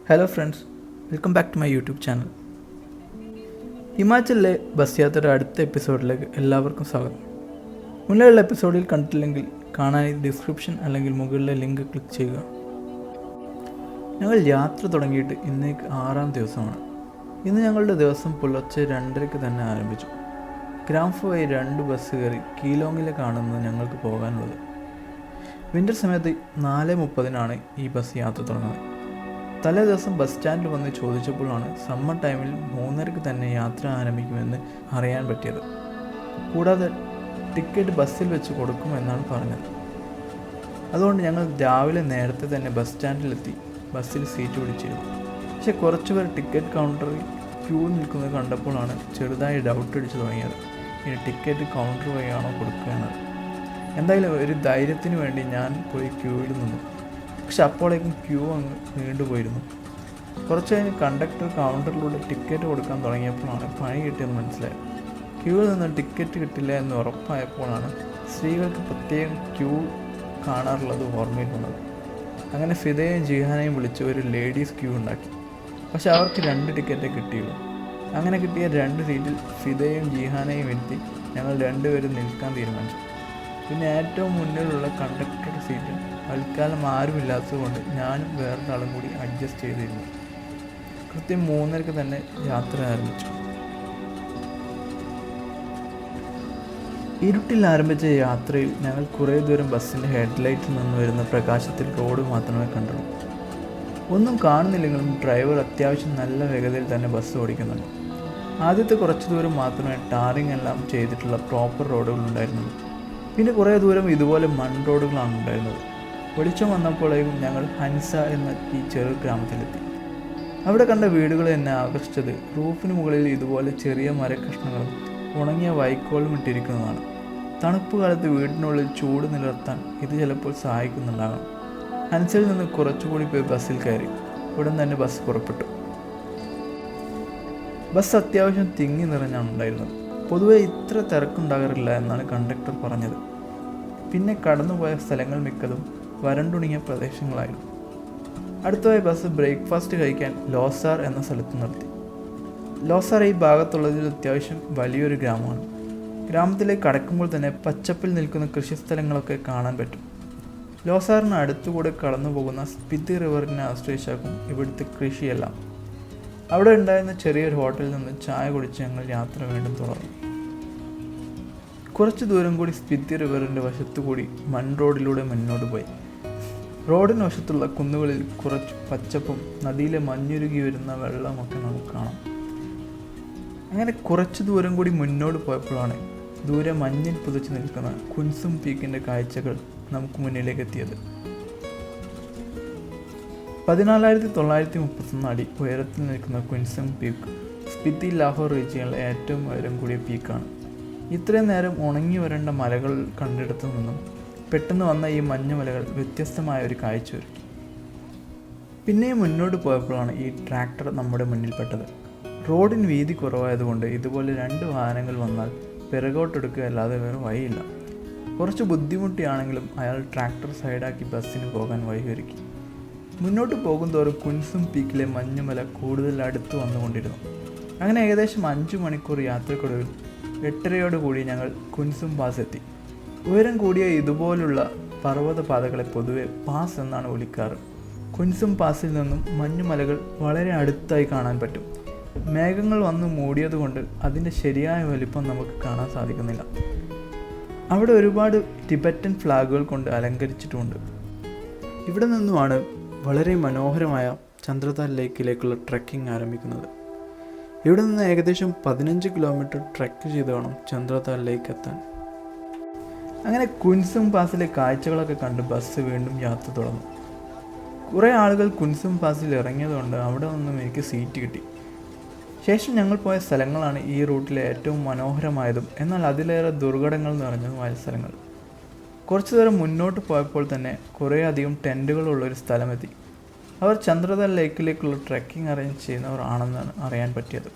Hello friends, welcome back to my YouTube channel. ഹിമാചലിലെ bus യാത്രയുടെ അടുത്ത എപ്പിസോഡിലേക്ക് എല്ലാവർക്കും സ്വാഗതം. മുന്നിലുള്ള എപ്പിസോഡിൽ കണ്ടിട്ടില്ലെങ്കിൽ കാണാൻ ഡിസ്ക്രിപ്ഷൻ അല്ലെങ്കിൽ മുകളിലെ ലിങ്ക് ക്ലിക്ക് ചെയ്യുക. ഞങ്ങൾ യാത്ര തുടങ്ങിയിട്ട് ഇന്നേക്ക് 6-ാം ദിവസമാണ്. ഇന്ന് ഞങ്ങളുടെ ദിവസം പുലർച്ചെ 2:30 തന്നെ ആരംഭിച്ചു. ഗ്രാംഫ് വഴി 2 ബസ് കയറി കീലോങ്ങിലേക്കാണെന്ന് ഞങ്ങൾക്ക് പോകാനുള്ളത്. വിൻ്റർ സമയത്ത് 4:30 ഈ ബസ് യാത്ര തുടങ്ങുന്നത്. തലേ ദിവസം ബസ് സ്റ്റാൻഡിൽ വന്ന് ചോദിച്ചപ്പോഴാണ് സമ്മർ ടൈമിൽ 3:30 തന്നെ യാത്ര ആരംഭിക്കുമെന്ന് അറിയാൻ പറ്റിയത്. കൂടാതെ ടിക്കറ്റ് ബസ്സിൽ വെച്ച് കൊടുക്കുമെന്നാണ് പറഞ്ഞത്. അതുകൊണ്ട് ഞങ്ങൾ രാവിലെ നേരത്തെ തന്നെ ബസ് സ്റ്റാൻഡിലെത്തി ബസ്സിൽ സീറ്റ് പിടിച്ചിരുന്നു. പക്ഷെ കുറച്ചുപേർ ടിക്കറ്റ് കൗണ്ടറിൽ ക്യൂ നിൽക്കുന്നത് കണ്ടപ്പോഴാണ് ചെറുതായി ഡൗട്ട് അടിച്ചു തുടങ്ങിയത്. ഇനി ടിക്കറ്റ് കൗണ്ടർ വഴിയാണോ കൊടുക്കുക എന്നത്. എന്തായാലും ഒരു ധൈര്യത്തിന് വേണ്ടി ഞാൻ പോയി ക്യൂവിൽ നിന്നു. പക്ഷെ അപ്പോഴേക്കും ക്യൂ അങ്ങ് നീണ്ടുപോയിരുന്നു. കുറച്ച് കഴിഞ്ഞ് കണ്ടക്ടർ കൗണ്ടറിലൂടെ ടിക്കറ്റ് കൊടുക്കാൻ തുടങ്ങിയപ്പോഴാണ് പണി കിട്ടിയെന്ന് മനസ്സിലായത്. ക്യൂവിൽ നിന്ന് ടിക്കറ്റ് കിട്ടില്ല എന്ന് ഉറപ്പായപ്പോഴാണ് സ്ത്രീകൾക്ക് പ്രത്യേകം ക്യൂ കാണാറുള്ളത് ഓർമ്മയിൽ വന്നത്. അങ്ങനെ ഫിദയെയും ജിഹാനെയും വിളിച്ച് ഒരു ലേഡീസ് ക്യൂ ഉണ്ടാക്കി. പക്ഷെ അവർക്ക് 2 ടിക്കറ്റേ കിട്ടിയുള്ളൂ. അങ്ങനെ കിട്ടിയ 2 സീറ്റിൽ ഫിദയെയും ജിഹാനെയും ഇരുത്തി ഞങ്ങൾ 2 പേരും നിൽക്കാൻ തീരുമാനിച്ചു. പിന്നെ ഏറ്റവും മുന്നിലുള്ള കണ്ടക്ടർ സീറ്റിൽ തൽക്കാലം ആരുമില്ലാത്തതുകൊണ്ട് ഞാനും വേറൊരാളും കൂടി അഡ്ജസ്റ്റ് ചെയ്തിരുന്നു. കൃത്യം 3:30 തന്നെ യാത്ര ആരംഭിച്ചു. ഇരുട്ടിൽ ആരംഭിച്ച യാത്രയിൽ ഞങ്ങൾ കുറേ ദൂരം ബസ്സിൻ്റെ ഹെഡ്ലൈറ്റിൽ നിന്ന് വരുന്ന പ്രകാശത്തിൽ റോഡ് മാത്രമേ കണ്ടുള്ളൂ. ഒന്നും കാണുന്നില്ലെങ്കിലും ഡ്രൈവർ അത്യാവശ്യം നല്ല വേഗതയിൽ തന്നെ ബസ് ഓടിക്കുന്നുണ്ട്. ആദ്യത്തെ കുറച്ച് ദൂരം മാത്രമേ ടാറിങ് എല്ലാം ചെയ്തിട്ടുള്ള പ്രോപ്പർ റോഡുകൾ ഉണ്ടായിരുന്നുള്ളൂ. പിന്നെ കുറേ ദൂരം ഇതുപോലെ മൺ റോഡുകളാണ് ഉണ്ടായിരുന്നത്. വെളിച്ചം വന്നപ്പോഴേക്കും ഞങ്ങൾ ഹൻസ എന്ന ഈ ചെറു ഗ്രാമത്തിലെത്തി. അവിടെ കണ്ട വീടുകൾ എന്നെ ആകർഷിച്ചത് റൂഫിന് മുകളിൽ ഇതുപോലെ ചെറിയ മരക്കഷ്ണങ്ങളും ഉണങ്ങിയ വൈക്കോലും ഇട്ടിരിക്കുന്നതാണ്. തണുപ്പ് കാലത്ത് വീടിനുള്ളിൽ ചൂട് നിലനിർത്താൻ ഇത് ചിലപ്പോൾ സഹായിക്കുന്നുണ്ടാകാം. ഹൻസയിൽ നിന്ന് കുറച്ചുകൂടി പോയി ബസ്സിൽ കയറി. ഉടൻ തന്നെ ബസ് പുറപ്പെട്ടു. ബസ് അത്യാവശ്യം തിങ്ങി നിറഞ്ഞാണ് ഉണ്ടായിരുന്നത്. പൊതുവെ ഇത്ര തിരക്കുണ്ടാകാറില്ല എന്നാണ് കണ്ടക്ടർ പറഞ്ഞത്. പിന്നെ കടന്നുപോയ സ്ഥലങ്ങൾ മിക്കതും വരണ്ടുണങ്ങിയ പ്രദേശങ്ങളായിരുന്നു. അടുത്തതായി ബസ് ബ്രേക്ക്ഫാസ്റ്റ് കഴിക്കാൻ ലോസാർ എന്ന സ്ഥലത്ത് നിർത്തി. ലോസാർ ഈ ഭാഗത്തുള്ളതിൽ അത്യാവശ്യം വലിയൊരു ഗ്രാമമാണ്. ഗ്രാമത്തിലേക്ക് കടക്കുമ്പോൾ തന്നെ പച്ചപ്പിൽ നിൽക്കുന്ന കൃഷിസ്ഥലങ്ങളൊക്കെ കാണാൻ പറ്റും. ലോസാറിന് അടുത്തുകൂടെ കടന്നു പോകുന്ന സ്പിതി റിവറിനെ ആശ്രയിച്ചാക്കും ഇവിടുത്തെ കൃഷിയെല്ലാം. അവിടെ ഉണ്ടായിരുന്ന ചെറിയൊരു ഹോട്ടലിൽ നിന്ന് ചായ കുടിച്ച് ഞങ്ങൾ യാത്ര വീണ്ടും തുടർന്നു. കുറച്ച് ദൂരം കൂടി സ്പിതി റിവറിൻ്റെ വശത്തുകൂടി മൺ റോഡിലൂടെ മുന്നോട്ട് പോയി. റോഡിന് വശത്തുള്ള കുന്നുകളിൽ കുറച്ച് പച്ചപ്പും നദിയിലെ മഞ്ഞുരുകി വരുന്ന വെള്ളമൊക്കെ നമുക്ക് കാണാം. അങ്ങനെ കുറച്ച് ദൂരം കൂടി മുന്നോട്ട് പോയപ്പോഴാണ് ദൂരെ മഞ്ഞിൽ പുതച്ച് നിൽക്കുന്ന കുൻസും പീക്കിൻ്റെ കാഴ്ചകൾ നമുക്ക് മുന്നിലേക്ക് എത്തിയത്. 14,931 അടി ഉയരത്തിൽ നിൽക്കുന്ന കുൻസും പീക്ക് സ്പിതി ലാഹോർ റീജിയനിലെ ഏറ്റവും ഉയരം കൂടിയ പീക്കാണ്. ഇത്രയും നേരം ഉണങ്ങി വരേണ്ട മലകൾ കണ്ടിടത്തു നിന്നും പെട്ടെന്ന് വന്ന ഈ മഞ്ഞുമലകൾ വ്യത്യസ്തമായ ഒരു കാഴ്ച ഒരുക്കി. പിന്നെയും മുന്നോട്ട് പോയപ്പോഴാണ് ഈ ട്രാക്ടർ നമ്മുടെ മുന്നിൽപ്പെട്ടത്. റോഡിന് വീതി കുറവായതുകൊണ്ട് ഇതുപോലെ 2 വാഹനങ്ങൾ വന്നാൽ പിറകോട്ടെടുക്കുക അല്ലാതെ വേറെ വഴിയില്ല. കുറച്ച് ബുദ്ധിമുട്ടിയാണെങ്കിലും അയാൾ ട്രാക്ടർ സൈഡാക്കി ബസ്സിന് പോകാൻ വഴിയൊരുക്കി. മുന്നോട്ട് പോകുന്തോറും കുൻസും പീക്കിലെ മഞ്ഞുമല കൂടുതൽ അടുത്ത് വന്നുകൊണ്ടിരുന്നു. അങ്ങനെ ഏകദേശം 5 മണിക്കൂർ യാത്രക്കൊടുവിൽ 8:30 ഞങ്ങൾ കുൻസും പാസ് എത്തി. ഉയരം കൂടിയ ഇതുപോലുള്ള പർവ്വത പാതകളെ പൊതുവെ പാസ് എന്നാണ് വിളിക്കാറ്. കുൻസും പാസിൽ നിന്നും മഞ്ഞുമലകൾ വളരെ അടുത്തായി കാണാൻ പറ്റും. മേഘങ്ങൾ വന്ന് മൂടിയതുകൊണ്ട് അതിൻ്റെ ശരിയായ വലിപ്പം നമുക്ക് കാണാൻ സാധിക്കുന്നില്ല. അവിടെ ഒരുപാട് ടിബറ്റൻ ഫ്ലാഗുകൾ കൊണ്ട് അലങ്കരിച്ചിട്ടുമുണ്ട്. ഇവിടെ നിന്നുമാണ് വളരെ മനോഹരമായ ചന്ദ്രതാൽ ലേക്കിലേക്കുള്ള ട്രെക്കിംഗ് ആരംഭിക്കുന്നത്. ഇവിടെ നിന്ന് ഏകദേശം 15 കിലോമീറ്റർ ട്രെക്ക് ചെയ്ത് വേണം ചന്ദ്രതാൽ ലേക്ക് എത്താൻ. അങ്ങനെ കുൻസും പാസിലെ കാഴ്ചകളൊക്കെ കണ്ട് ബസ് വീണ്ടും യാത്ര തുടർന്നു. കുറേ ആളുകൾ കുൻസും പാസിൽ ഇറങ്ങിയതുകൊണ്ട് അവിടെ നിന്നും എനിക്ക് സീറ്റ് കിട്ടി. ശേഷം ഞങ്ങൾ പോയ സ്ഥലങ്ങളാണ് ഈ റൂട്ടിലെ ഏറ്റവും മനോഹരമായതും എന്നാൽ അതിലേറെ ദുർഘടങ്ങൾ നിറഞ്ഞതുമായ സ്ഥലങ്ങൾ. കുറച്ചു നേരം മുന്നോട്ട് പോയപ്പോൾ തന്നെ കുറേ അധികം ടെൻറ്റുകളുള്ളൊരു സ്ഥലമെത്തി. അവർ ചന്ദ്രതാൽ ലേക്കിലേക്കുള്ള ട്രെക്കിംഗ് അറേഞ്ച് ചെയ്യുന്നവർ ആണെന്നാണ് അറിയാൻ പറ്റിയത്.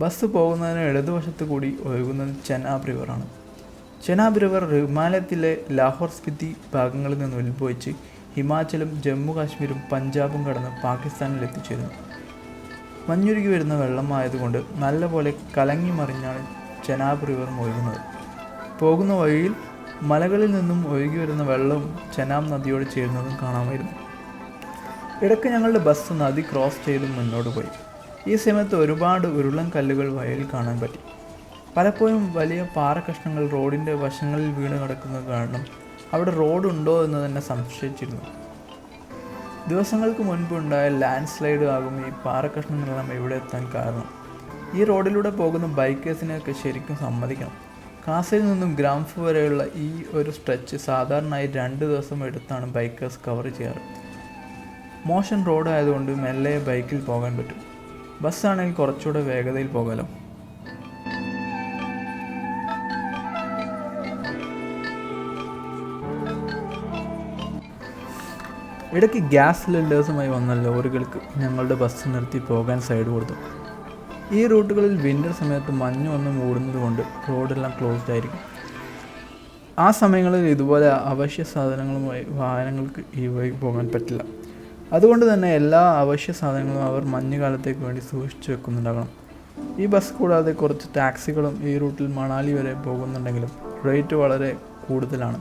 ബസ് പോകുന്നതിന് ഇടതുവശത്ത് കൂടി ഒഴുകുന്നത് ചെനാബ് റിവറാണ്. ചെനാബ് റിവർ ഹിമാലയത്തിലെ ലാഹോർ സ്പിതി ഭാഗങ്ങളിൽ നിന്ന് ഉത്ഭവിച്ച് ഹിമാചലും ജമ്മു കാശ്മീരും പഞ്ചാബും കടന്ന് പാകിസ്ഥാനിൽ എത്തിച്ചേരുന്നു. മഞ്ഞുരുകി വരുന്ന വെള്ളമായതുകൊണ്ട് നല്ലപോലെ കലങ്ങി മറിഞ്ഞാണ് ചെനാബ് റിവർ ഒഴുകുന്നത്. പോകുന്ന വഴിയിൽ മലകളിൽ നിന്നും ഒഴുകി വരുന്ന വെള്ളവും ചെനാബ് നദിയോട് ചേരുന്നതും കാണാമായിരുന്നു. ഇടയ്ക്ക് ഞങ്ങളുടെ ബസ് നദി ക്രോസ് ചെയ്ത് മുന്നോട്ട് പോയി. ഈ സമയത്ത് ഒരുപാട് ഉരുളൻ കല്ലുകൾ വയലിൽ കാണാൻ പറ്റി. പലപ്പോഴും വലിയ പാറക്കഷ്ണങ്ങൾ റോഡിൻ്റെ വശങ്ങളിൽ വീണ് കിടക്കുന്നത് കാരണം അവിടെ റോഡുണ്ടോ എന്ന് തന്നെ സംശയിച്ചിരുന്നു. ദിവസങ്ങൾക്ക് മുൻപ് ഉണ്ടായ ലാൻഡ് സ്ലൈഡ് ആകും ഈ പാറക്കഷ്ണങ്ങളെല്ലാം ഇവിടെ എത്താൻ കാരണം. ഈ റോഡിലൂടെ പോകുന്ന ബൈക്കേഴ്സിനെയൊക്കെ ശരിക്കും സമ്മതിക്കണം. കാസയിൽ നിന്നും ഗ്രാംഫ് വരെയുള്ള ഈ ഒരു സ്ട്രെച്ച് സാധാരണയായി 2 ദിവസം എടുത്താണ് ബൈക്കേഴ്സ് കവർ ചെയ്യാറ്. മോശം റോഡായതുകൊണ്ട് മെല്ലെ ബൈക്കിൽ പോകാൻ പറ്റും. ബസ്സാണെങ്കിൽ കുറച്ചുകൂടെ വേഗതയിൽ പോകാമല്ലോ. ഇടയ്ക്ക് ഗ്യാസ് സിലിണ്ടേഴ്സുമായി വന്ന ലോറികൾക്ക് ഞങ്ങളുടെ ബസ് നിർത്തി പോകാൻ സൈഡ് കൊടുത്തു. ഈ റൂട്ടുകളിൽ വിൻ്റർ സമയത്ത് മഞ്ഞ് വന്ന് മൂടുന്നത് കൊണ്ട് റോഡെല്ലാം ക്ലോസ്ഡ് ആയിരിക്കും. ആ സമയങ്ങളിൽ ഇതുപോലെ അവശ്യ സാധനങ്ങളുമായി വാഹനങ്ങൾക്ക് ഈ വഴി പോകാൻ പറ്റില്ല. അതുകൊണ്ട് തന്നെ എല്ലാ അവശ്യ സാധനങ്ങളും അവർ മഞ്ഞുകാലത്തേക്ക് വേണ്ടി സൂക്ഷിച്ചു വെക്കുന്നുണ്ടാകണം. ഈ ബസ് കൂടാതെ കുറച്ച് ടാക്സികളും ഈ റൂട്ടിൽ മണാലി വരെ പോകുന്നുണ്ടെങ്കിലും റേറ്റ് വളരെ കൂടുതലാണ്.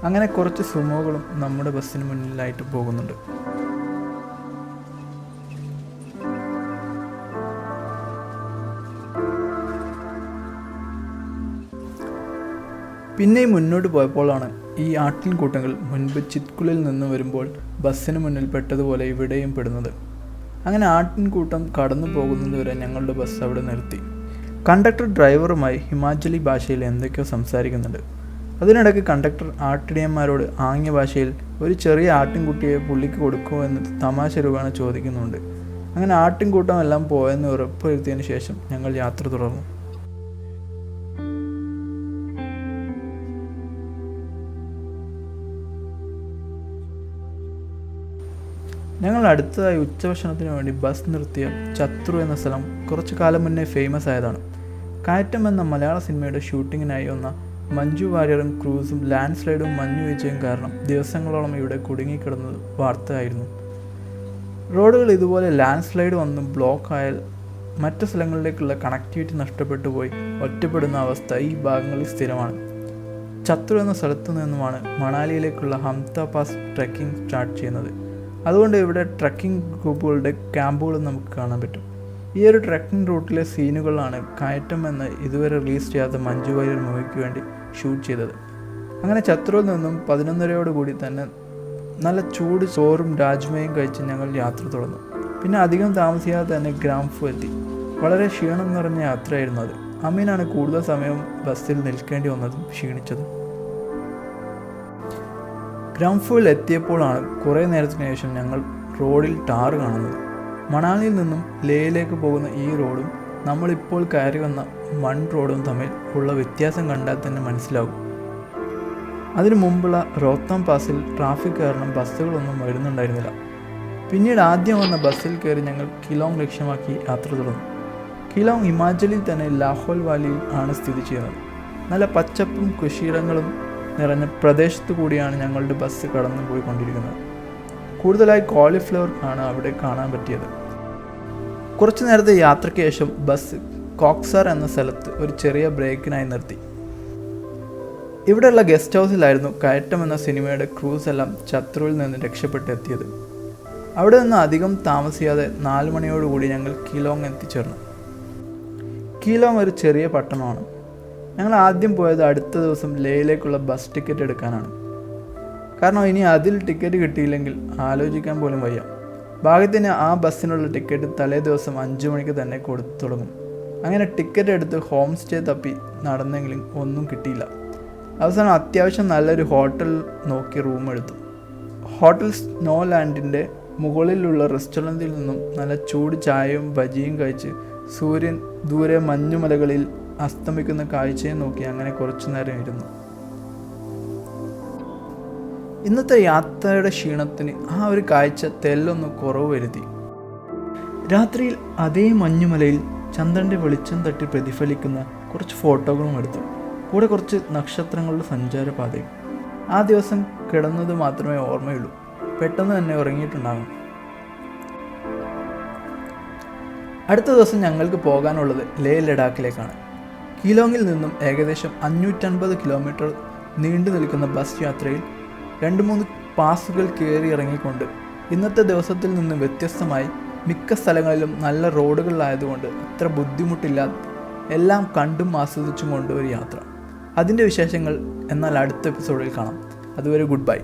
അങ്ങനെ കുറച്ച് സുമോകളും നമ്മുടെ ബസ്സിന് മുന്നിലായിട്ട് പോകുന്നുണ്ട്. പിന്നെയും മുന്നോട്ട് പോയപ്പോഴാണ് ഈ ആട്ടിൻകൂട്ടങ്ങൾ മുൻപ് ചിത്കുളിൽ നിന്ന് വരുമ്പോൾ ബസ്സിന് മുന്നിൽ പെട്ടതുപോലെ ഇവിടെയും പെടുന്നത്. അങ്ങനെ ആട്ടിൻകൂട്ടം കടന്നു പോകുന്നതുവരെ ഞങ്ങളുടെ ബസ് അവിടെ നിർത്തി. കണ്ടക്ടർ ഡ്രൈവറുമായി ഹിമാചലി ഭാഷയിൽ എന്തൊക്കെയോ സംസാരിക്കുന്നുണ്ട്. അതിനിടയ്ക്ക് കണ്ടക്ടർ ആട്ടിടയന്മാരോട് ആംഗ്യ ഭാഷയിൽ ഒരു ചെറിയ ആട്ടിൻകുട്ടിയെ പുള്ളിക്ക് കൊടുക്കുമോ എന്ന് തമാശ രൂപേണ ചോദിക്കുന്നുണ്ട്. അങ്ങനെ ആട്ടിൻകൂട്ടം എല്ലാം പോയെന്ന് ഉറപ്പുവരുത്തിയതിന് ശേഷം ഞങ്ങൾ യാത്ര തുടർന്നു. ഞങ്ങൾ അടുത്തതായി ഉച്ചഭക്ഷണത്തിന് വേണ്ടി ബസ് നിർത്തിയ ചത്രു എന്ന സ്ഥലം കുറച്ചു കാലം മുന്നേ ഫേമസ് ആയതാണ്. കയറ്റം എന്ന മലയാള സിനിമയുടെ ഷൂട്ടിങ്ങിനായി വന്ന മഞ്ജു വാര്യറും ക്രൂസും ലാൻഡ് സ്ലൈഡും മഞ്ഞു വീഴ്ചയും കാരണം ദിവസങ്ങളോളം ഇവിടെ കുടുങ്ങിക്കിടന്നത് വാർത്തയായിരുന്നു. റോഡുകൾ ഇതുപോലെ ലാൻഡ് സ്ലൈഡ് വന്ന് ബ്ലോക്ക് ആയാൽ മറ്റു സ്ഥലങ്ങളിലേക്കുള്ള കണക്ടിവിറ്റി നഷ്ടപ്പെട്ടു പോയി ഒറ്റപ്പെടുന്ന അവസ്ഥ ഈ ഭാഗങ്ങളിൽ സ്ഥിരമാണ്. ചത്രു എന്ന സ്ഥലത്തു നിന്നുമാണ് മണാലിയിലേക്കുള്ള ഹംത പാസ് ട്രെക്കിംഗ് സ്റ്റാർട്ട് ചെയ്യുന്നത്. അതുകൊണ്ട് ഇവിടെ ട്രക്കിംഗ് ഗ്രൂപ്പുകളുടെ ക്യാമ്പുകളും നമുക്ക് കാണാൻ പറ്റും. ഈ ഒരു ട്രക്കിംഗ് റൂട്ടിലെ സീനുകളാണ് കയറ്റം എന്ന ഇതുവരെ റിലീസ് ചെയ്യാത്ത മഞ്ജു വാര്യർ മൂവിക്ക് വേണ്ടി ഷൂട്ട് ചെയ്തത്. അങ്ങനെ ചത്രുവിൽ നിന്നും 11:30 തന്നെ നല്ല ചൂട് ചോറും രാജ്മയും കഴിച്ച് ഞങ്ങൾ യാത്ര തുടർന്നു. പിന്നെ അധികം താമസിയാതെ തന്നെ ഗ്രാംഫു എത്തി. വളരെ ക്ഷീണം നിറഞ്ഞ യാത്രയായിരുന്നു അത്. അമീനാണ് കൂടുതൽ സമയം ബസ്സിൽ നിൽക്കേണ്ടി വന്നതും ക്ഷീണിച്ചതും. ഗ്രാംഫുവിൽ എത്തിയപ്പോഴാണ് കുറേ നേരത്തിന് ശേഷം ഞങ്ങൾ റോഡിൽ ടാർ കാണുന്നത്. മണാലിയിൽ നിന്നും ലേയിലേക്ക് പോകുന്ന ഈ റോഡും നമ്മളിപ്പോൾ കയറി വന്ന മൺ റോഡും തമ്മിൽ ഉള്ള വ്യത്യാസം കണ്ടാൽ തന്നെ മനസ്സിലാവും. അതിനു മുമ്പുള്ള റോത്താം പാസിൽ ട്രാഫിക് കാരണം ബസ്സുകളൊന്നും വരുന്നുണ്ടായിരുന്നില്ല. പിന്നീട് ആദ്യം വന്ന ബസ്സിൽ കയറി ഞങ്ങൾ കിലോങ് ലക്ഷ്യമാക്കി യാത്ര തുടർന്നു. കിലോങ് ഹിമാചലിൽ തന്നെ ലാഹോൽ വാലിയിൽ ആണ് സ്ഥിതി ചെയ്യുന്നത്. നല്ല പച്ചപ്പും കൃഷിയിടങ്ങളും നിറഞ്ഞ പ്രദേശത്തു കൂടിയാണ് ഞങ്ങളുടെ ബസ് കടന്നു പോയിക്കൊണ്ടിരിക്കുന്നത്. കൂടുതലായി കോളിഫ്ലവർ ആണ് അവിടെ കാണാൻ പറ്റിയത്. കുറച്ചു നേരത്തെ യാത്രയ്ക്ക് ശേഷം ബസ് കോക്സാർ എന്ന സ്ഥലത്ത് ഒരു ചെറിയ ബ്രേക്കിനായി നിർത്തി. ഇവിടെയുള്ള ഗസ്റ്റ് ഹൗസിലായിരുന്നു കയറ്റം എന്ന സിനിമയുടെ ക്രൂസ് എല്ലാം ചത്രുവിൽ നിന്ന് രക്ഷപ്പെട്ടെത്തിയത്. അവിടെ നിന്ന് അധികം താമസിയാതെ 4 മണിയോടുകൂടി ഞങ്ങൾ കിലോങ് എത്തിച്ചേർന്നു. കിലോങ് ഒരു ചെറിയ പട്ടണമാണ്. ഞങ്ങൾ ആദ്യം പോയത് അടുത്ത ദിവസം ലേയിലേക്കുള്ള ബസ് ടിക്കറ്റ് എടുക്കാനാണ്. കാരണം ഇനി അതിൽ ടിക്കറ്റ് കിട്ടിയില്ലെങ്കിൽ ആലോചിക്കാൻ പോലും വയ്യ. ഭാഗ്യത്തിന് ആ ബസ്സിനുള്ള ടിക്കറ്റ് തലേ ദിവസം 5 മണിക്ക് തന്നെ കൊടുത്തു തുടങ്ങും. അങ്ങനെ ടിക്കറ്റ് എടുത്ത് ഹോം സ്റ്റേ തപ്പി നടന്നെങ്കിലും ഒന്നും കിട്ടിയില്ല. അവസാനം അത്യാവശ്യം നല്ലൊരു ഹോട്ടൽ നോക്കി റൂം എടുത്തു. ഹോട്ടൽ സ്നോ ലാൻഡിൻ്റെ മുകളിലുള്ള റെസ്റ്റോറൻറ്റിൽ നിന്നും നല്ല ചൂട് ചായയും ബജിയും കഴിച്ച് സൂര്യൻ ദൂരെ മഞ്ഞുമലകളിൽ അസ്തമിക്കുന്ന കാഴ്ചയെ നോക്കി അങ്ങനെ കുറച്ചു നേരം ഇരുന്നു. ഇന്നത്തെ യാത്രയുടെ ക്ഷീണത്തിന് ആ ഒരു കാഴ്ച തെല്ലൊന്ന് കുറവ് വരുത്തി. രാത്രിയിൽ അതേ മഞ്ഞുമലയിൽ ചന്ദ്രൻ്റെ വെളിച്ചം തട്ടി പ്രതിഫലിക്കുന്ന കുറച്ച് ഫോട്ടോകളും എടുത്തു. കൂടെ കുറച്ച് നക്ഷത്രങ്ങളുടെ സഞ്ചാരപാതയും. ആ ദിവസം കിടന്നത് മാത്രമേ ഓർമ്മയുള്ളൂ. പെട്ടെന്ന് തന്നെ ഉറങ്ങിയിട്ടുണ്ടാകും. അടുത്ത ദിവസം ഞങ്ങൾക്ക് പോകാനുള്ളത് ലേ ലഡാക്കിലേക്കാണ്. കീലോങ്ങിൽ നിന്നും ഏകദേശം 550 കിലോമീറ്റർ നീണ്ടു നിൽക്കുന്ന ബസ് യാത്രയിൽ 2-3 പാസുകൾ കയറി ഇറങ്ങിക്കൊണ്ട് ഇന്നത്തെ ദിവസത്തിൽ നിന്ന് വ്യത്യസ്തമായി മിക്ക സ്ഥലങ്ങളിലും നല്ല റോഡുകളിലായതുകൊണ്ട് അത്ര ബുദ്ധിമുട്ടില്ലാതെ എല്ലാം കണ്ടും ആസ്വദിച്ചും കൊണ്ട് ഒരു യാത്ര. അതിൻ്റെ വിശേഷങ്ങൾ എന്നാൽ അടുത്ത എപ്പിസോഡിൽ കാണാം. അതുവരെ ഗുഡ് ബൈ.